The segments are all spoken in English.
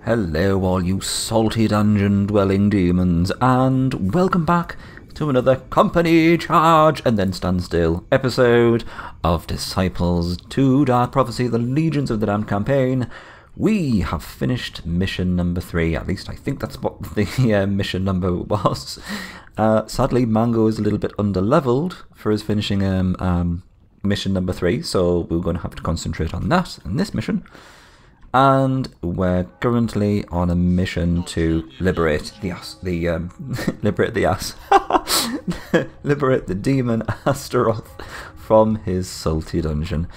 Hello all you salty dungeon dwelling demons, and welcome back to another company charge and then stand still episode of Disciples to Dark Prophecy, the Legions of the Damned campaign. We have finished mission number 3, at least I think that's what the mission number was. Sadly, Mango is a little bit underleveled for his finishing mission number 3, so we're going to have to concentrate on that in this mission. And we're currently on a mission to liberate liberate the demon Astaroth from his salty dungeon.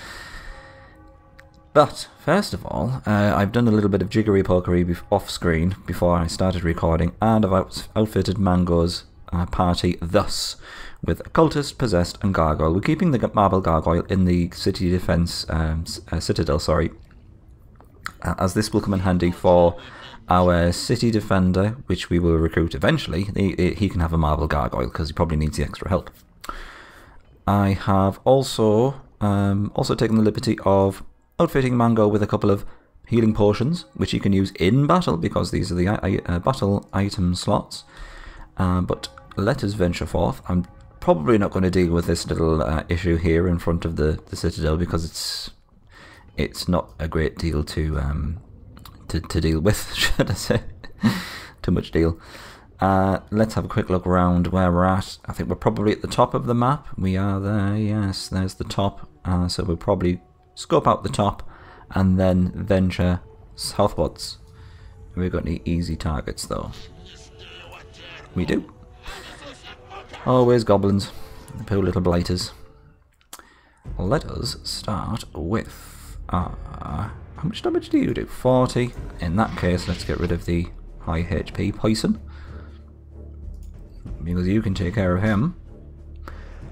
But first of all, I've done a little bit of jiggery pokery off screen before I started recording, and I've outfitted Mango's party thus: with a cultist, possessed, and gargoyle. We're keeping the marble gargoyle in the city defense citadel. As this will come in handy for our city defender, which we will recruit eventually. He can have a marble gargoyle because he probably needs the extra help. I have also taken the liberty of outfitting Mango with a couple of healing potions, which he can use in battle because these are the battle item slots. But let us venture forth. I'm probably not going to deal with this little issue here in front of the citadel because it's not a great deal to deal with, should I say. Too much deal. Let's have a quick look around where we're at. I think we're probably at the top of the map. We are there, yes, there's the top. So we'll probably scope out the top and then venture southwards. Have we got any easy targets though? We do. Always goblins, the poor little blighters. Let us start with how much damage do you do? 40. In that case, let's get rid of the high HP poison, because you can take care of him.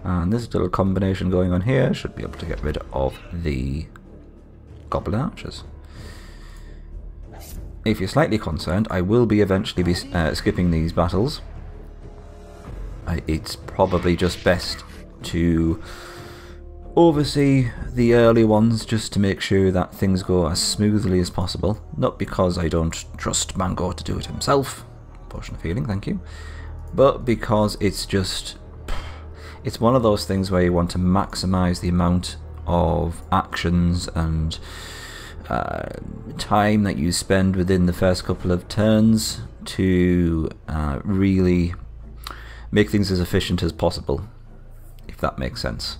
And this little combination going on here should be able to get rid of the goblin archers. If you're slightly concerned, I will be eventually skipping these battles. It's probably just best to oversee the early ones just to make sure that things go as smoothly as possible. Not because I don't trust Mango to do it himself, potion of healing, thank you, but because it's one of those things where you want to maximize the amount of actions and time that you spend within the first couple of turns to really make things as efficient as possible, if that makes sense.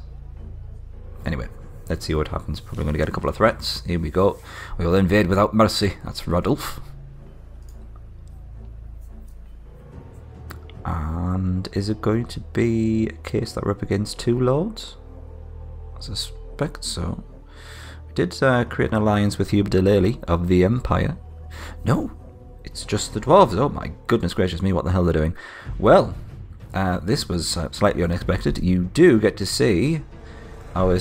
Anyway, let's see what happens. Probably going to get a couple of threats. Here we go. We will invade without mercy. That's Rodolph. And is it going to be a case that we're up against two lords? I suspect so. We did create an alliance with Hubert de Lely of the Empire. No, it's just the dwarves. Oh my goodness gracious me, what the hell they're doing. Well, this was slightly unexpected. You do get to see our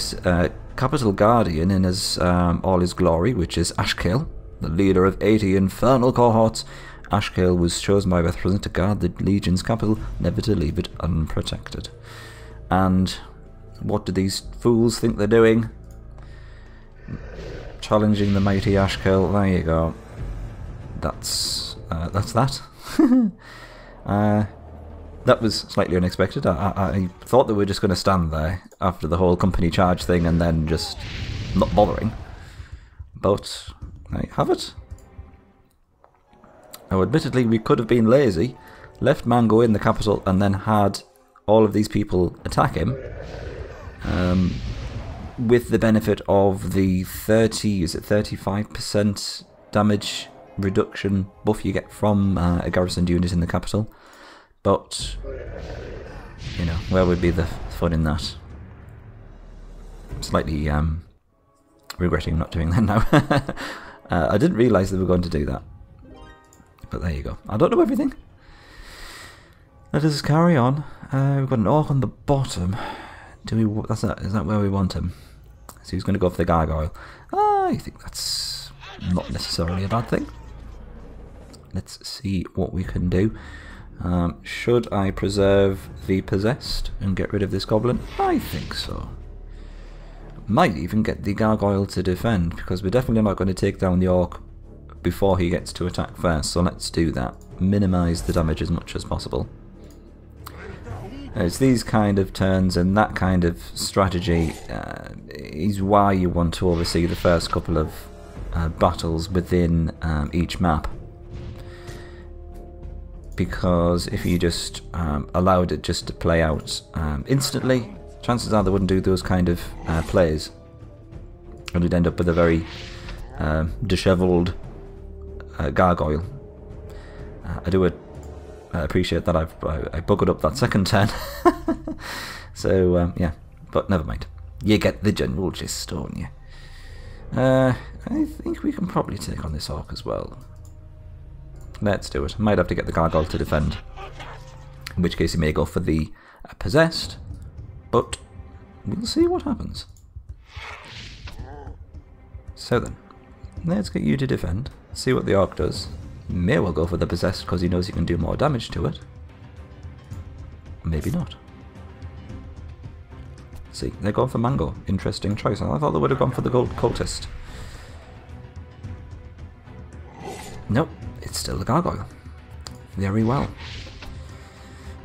capital guardian in his all his glory, which is Ashkale, the leader of 80 infernal cohorts. Ashkale was chosen by Bethpresent to guard the Legion's capital, never to leave it unprotected. And what do these fools think they're doing? Challenging the mighty Ashkale. There you go. That's that. That was slightly unexpected. I thought they were just going to stand there after the whole company charge thing and then just not bothering. But I have it. Now, admittedly, we could have been lazy, left Mango in the capital, and then had all of these people attack him. With the benefit of the 35% damage reduction buff you get from a garrisoned unit in the capital. But, you know, where would be the fun in that? I'm slightly regretting not doing that now. I didn't realise they were going to do that. But there you go. I don't know everything. Let us carry on. We've got an orc on the bottom. Is that where we want him? So he's going to go for the gargoyle. I think that's not necessarily a bad thing. Let's see what we can do. Should I preserve the possessed and get rid of this goblin? I think so. Might even get the gargoyle to defend, because we're definitely not going to take down the orc before he gets to attack first, so let's do that. Minimise the damage as much as possible. It's these kind of turns and that kind of strategy is why you want to oversee the first couple of battles within each map. Because if you just allowed it just to play out instantly, chances are they wouldn't do those kind of plays. And you'd end up with a very dishevelled gargoyle. I do appreciate that I buggered up that second turn. So, yeah, but never mind. You get the general gist, don't you? I think we can probably take on this orc as well. Let's do it. Might have to get the gargoyle to defend. In which case he may go for the possessed. But we'll see what happens. So then, let's get you to defend. See what the orc does. He may well go for the possessed because he knows he can do more damage to it. Maybe not. See, they're going for Mango. Interesting choice. I thought they would have gone for the gold cultist. Nope, it's still the gargoyle. Very well.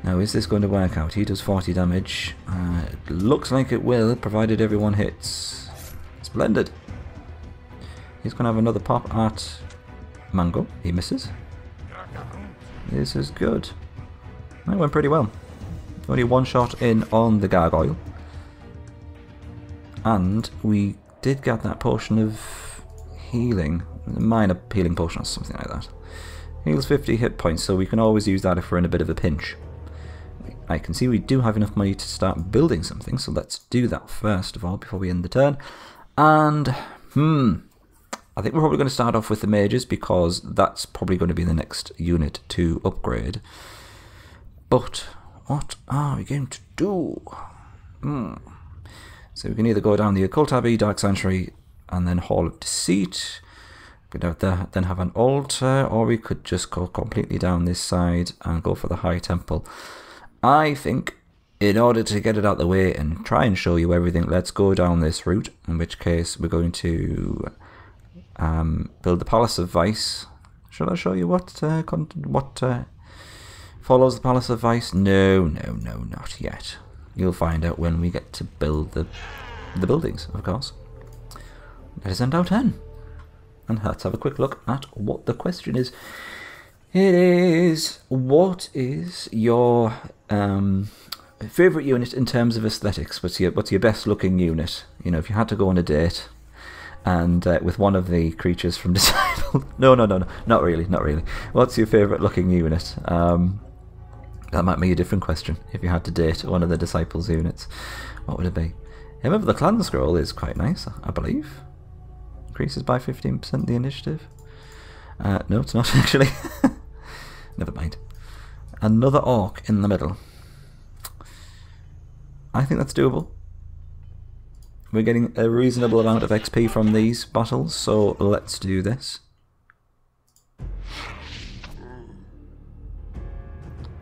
Now, is this going to work out? He does 40 damage. It looks like it will, provided everyone hits. Splendid. He's going to have another pop at Mango. He misses. This is good. That went pretty well. Only one shot in on the gargoyle. And we did get that potion of healing. A minor healing potion or something like that. Heals 50 hit points, so we can always use that if we're in a bit of a pinch. I can see we do have enough money to start building something, so let's do that first of all before we end the turn. And, I think we're probably going to start off with the mages because that's probably going to be the next unit to upgrade. But what are we going to do? So we can either go down the Occult Abbey, Dark Sanctuary, and then Hall of Deceit. We could then have an altar, or we could just go completely down this side and go for the High Temple. I think, in order to get it out of the way and try and show you everything, let's go down this route, in which case we're going to build the Palace of Vice. Should I show you what follows the Palace of Vice? No, not yet. You'll find out when we get to build the buildings, of course. Let us end our turn. And let's have a quick look at what the question is. It is, what is your favourite unit in terms of aesthetics? What's your best looking unit? You know, if you had to go on a date and with one of the creatures from Disciple. No, not really. What's your favourite looking unit? That might be a different question. If you had to date one of the Disciples units, what would it be? I remember the clan scroll is quite nice, I believe. Increases by 15% the initiative. No, it's not actually. Never mind. Another orc in the middle. I think that's doable. We're getting a reasonable amount of XP from these battles, so let's do this.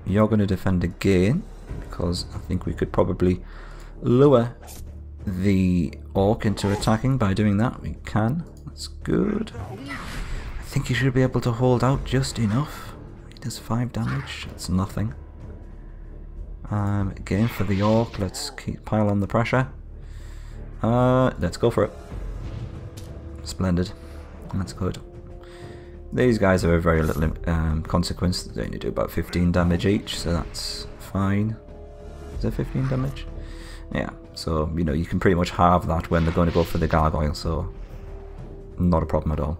You're going to defend again, because I think we could probably lure the orc into attacking by doing that. We can. That's good. I think you should be able to hold out just enough. He does 5 damage. That's nothing. Again, for the orc, let's pile on the pressure. Let's go for it. Splendid. That's good. These guys are a very little consequence. They only do about 15 damage each, so that's fine. Is it 15 damage? Yeah, so, you know, you can pretty much halve that when they're going to go for the gargoyle, so not a problem at all.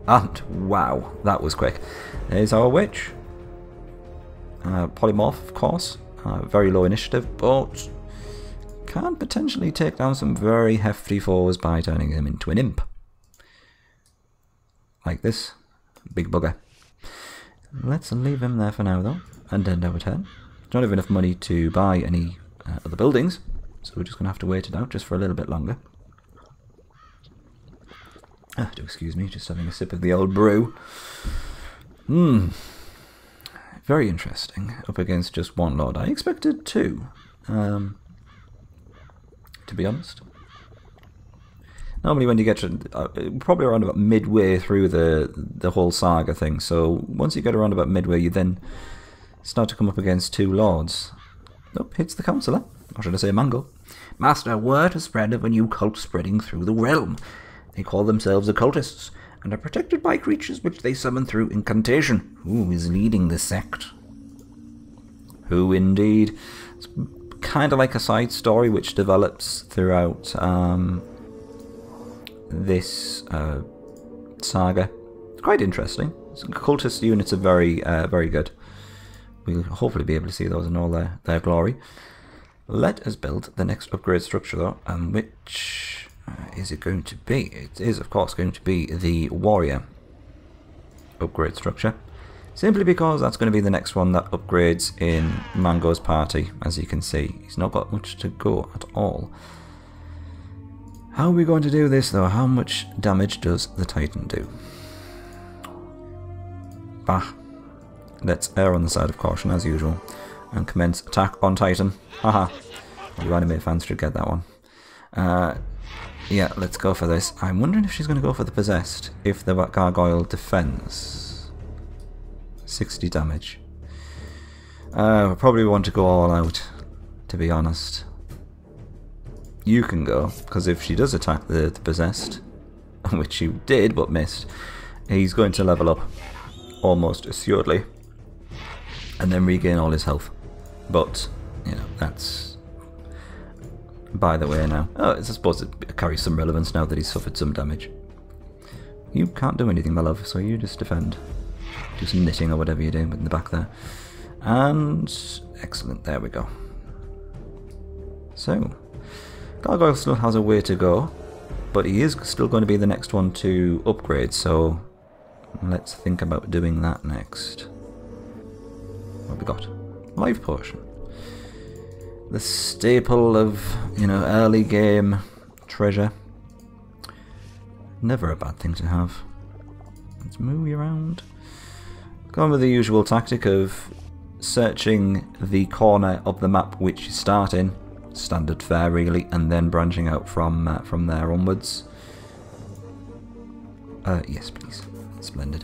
And, wow, that was quick. There's our witch. Polymorph, of course. Very low initiative, but can potentially take down some very hefty foes by turning him into an imp. Like this. Big bugger. Let's leave him there for now, though, and end our turn. Don't have enough money to buy any other buildings, so we're just going to have to wait it out just for a little bit longer. Do excuse me, just having a sip of the old brew. Very interesting. Up against just one lord. I expected 2, to be honest. Normally when you get to, probably around about midway through the whole saga thing, so once you get around about midway, you then start to come up against two lords. Oh, hits the councillor. Or should I say Mango? Master, word has spread of a new cult spreading through the realm. They call themselves occultists, and are protected by creatures which they summon through incantation. Who is leading the sect? Who indeed? It's kind of like a side story which develops throughout this saga. It's quite interesting. Cultist units are very good. We'll hopefully be able to see those in all their glory. Let us build the next upgrade structure though, and which is it going to be? It is of course going to be the warrior upgrade structure. Simply because that's going to be the next one that upgrades in Mango's party. As you can see, he's not got much to go at all. How are we going to do this though? How much damage does the Titan do? Bah. Let's err on the side of caution as usual and commence attack on Titan. Haha. You anime fans should get that one. Yeah, let's go for this. I'm wondering if she's going to go for the possessed. If the gargoyle defends 60 damage. We'll probably want to go all out, to be honest. You can go, because if she does attack the possessed, which she did but missed, he's going to level up almost assuredly and then regain all his health. But, you know, that's by the way now. Oh, I suppose it carries some relevance now that he's suffered some damage. You can't do anything, my love, so you just defend. Do some knitting or whatever you're doing in the back there. And excellent, there we go. So, Gargoyle still has a way to go, but he is still going to be the next one to upgrade, so let's think about doing that next. What have we got? Life Potion. The staple of, you know, early game treasure. Never a bad thing to have. Let's move you around. Going with the usual tactic of searching the corner of the map which you start in. Standard fare really, and then branching out from there onwards. Yes please. Splendid.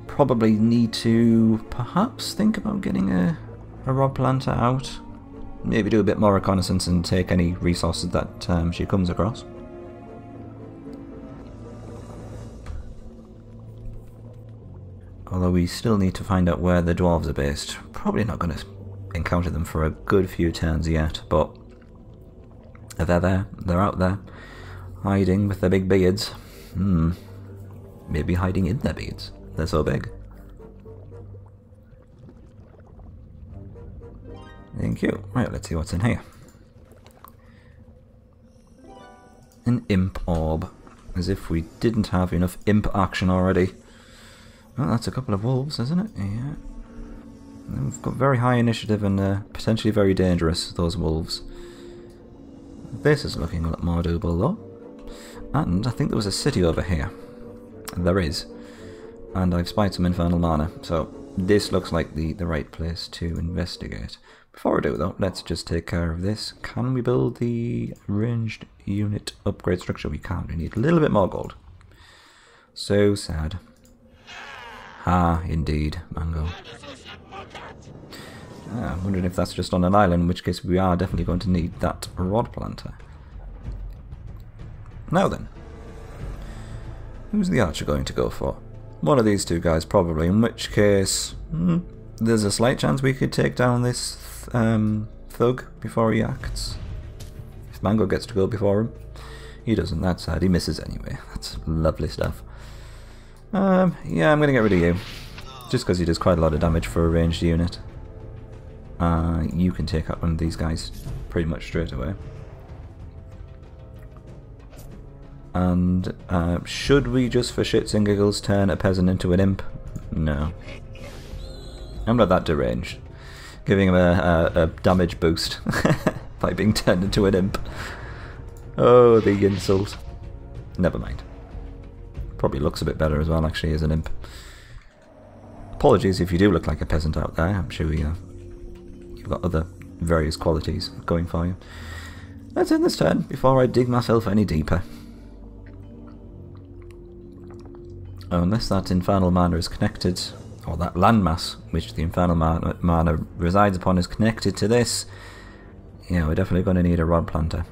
Probably need to perhaps think about getting a rod planter out. Maybe do a bit more reconnaissance and take any resources that she comes across. Although we still need to find out where the dwarves are based. Probably not going to encounter them for a good few turns yet, but they're there, they're out there, hiding with their big beards. Maybe hiding in their beards. They're so big. Thank you. Right, let's see what's in here. An imp orb. As if we didn't have enough imp action already. Well, that's a couple of wolves, isn't it? Yeah. We've got very high initiative and potentially very dangerous, those wolves. This is looking a lot more doable though. And I think there was a city over here. There is. And I've spied some infernal mana, so this looks like the right place to investigate. Before we do though, let's just take care of this. Can we build the ranged unit upgrade structure? We can't. We need a little bit more gold. So sad. Ah, indeed, Mango. I'm wondering if that's just on an island, in which case we are definitely going to need that rod planter. Now then, who's the archer going to go for? One of these two guys probably, in which case there's a slight chance we could take down this thug before he acts. If Mango gets to go before him. He doesn't, that's sad, he misses anyway. That's lovely stuff. Yeah, I'm going to get rid of you. Just because he does quite a lot of damage for a ranged unit. You can take out one of these guys pretty much straight away. And should we just for shits and giggles turn a peasant into an imp? No. I'm not that deranged. Giving him a damage boost by being turned into an imp. Oh, the insult. Never mind. Probably looks a bit better as well actually as an imp. Apologies if you do look like a peasant out there. I'm sure you've got other various qualities going for you. let's end this turn before I dig myself any deeper. Oh, unless that infernal mana is connected, or that landmass which the infernal mana resides upon is connected to this, yeah, we're definitely going to need a rod planter.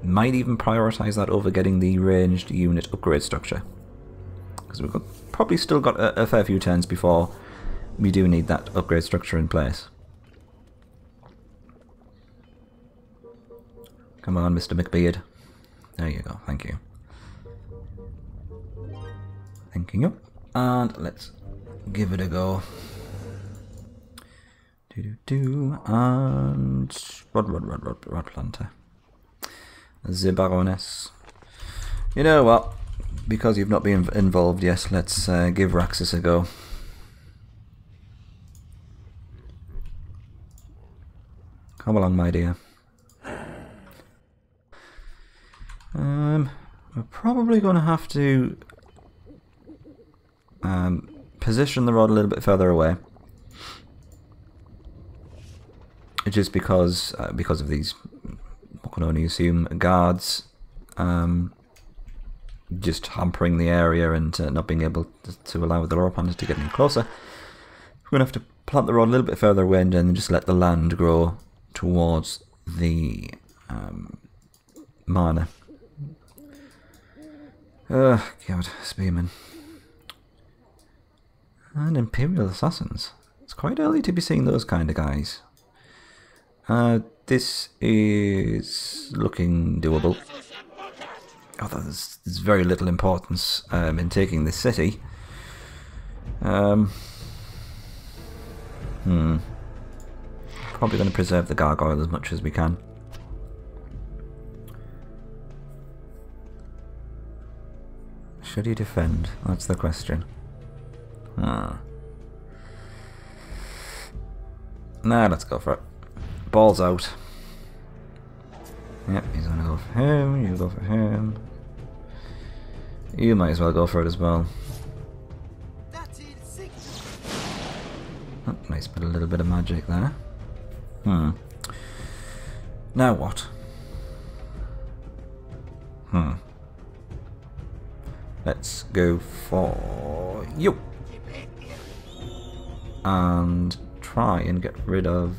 Might even prioritise that over getting the ranged unit upgrade structure, because we've probably still got a fair few turns before we do need that upgrade structure in place. Come on, Mr. McBeard. There you go, thank you. Thank you. And let's give it a go. And rod planter. The Baroness. You know what? Because you've not been involved, yes, let's give Raxus a go. Come along, my dear. We're probably going to have to position the rod a little bit further away. Just because of these, I can only assume, guards just hampering the area and not being able to allow the lore planters to get any closer. We're going to have to plant the rod a little bit further away and then just let the land grow towards the mana. Oh, God, Spearmen. And Imperial Assassins. It's quite early to be seeing those kind of guys. This is looking doable. Although there's very little importance in taking this city. Probably going to preserve the gargoyle as much as we can. Should he defend? That's the question. Nah, let's go for it. Balls out. Yep, he's gonna go for him, you go for him. You might as well go for it as well. Oh, nice bit, a little bit of magic there. Now what? Let's go for you. And try and get rid of...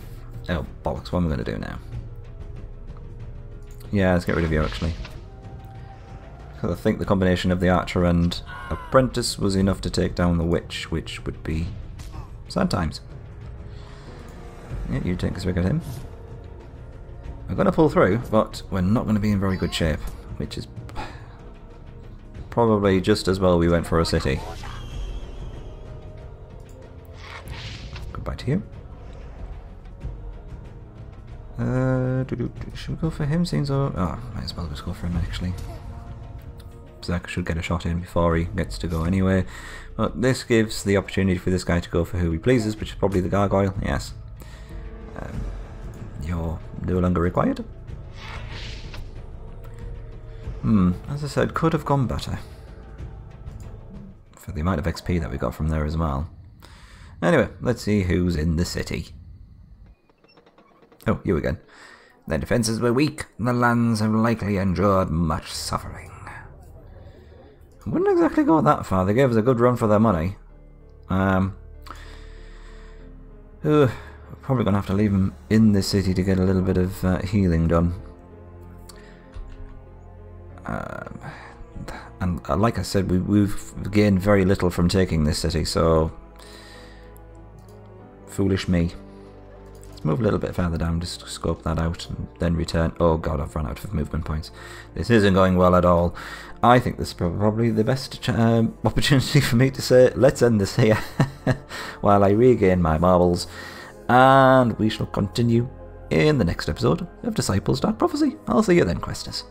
Oh, bollocks, what am I going to do now? Yeah, let's get rid of you, actually. Because I think the combination of the archer and apprentice was enough to take down the witch, which would be sad times. Yeah, you take a swig at him. We're going to pull through, but we're not going to be in very good shape, which is probably just as well we went for a city. Goodbye to you. Should we go for him? Seems might as well just go for him actually. Zach should get a shot in before he gets to go anyway. But this gives the opportunity for this guy to go for who he pleases, which is probably the gargoyle. Yes. You're no longer required. As I said, could have gone better. For the amount of XP that we got from there as well. Anyway, let's see who's in the city. Oh, you again. Their defences were weak, and the lands have likely endured much suffering. I wouldn't exactly go that far. They gave us a good run for their money. We're probably going to have to leave them in the city to get a little bit of healing done. And like I said, we've gained very little from taking this city, so foolish me. Let's move a little bit further down, just scope that out, and then return. Oh god, I've run out of movement points. This isn't going well at all. I think this is probably the best opportunity for me to say, let's end this here, while I regain my marbles, and we shall continue in the next episode of Disciples Dark Prophecy. I'll see you then, Questers.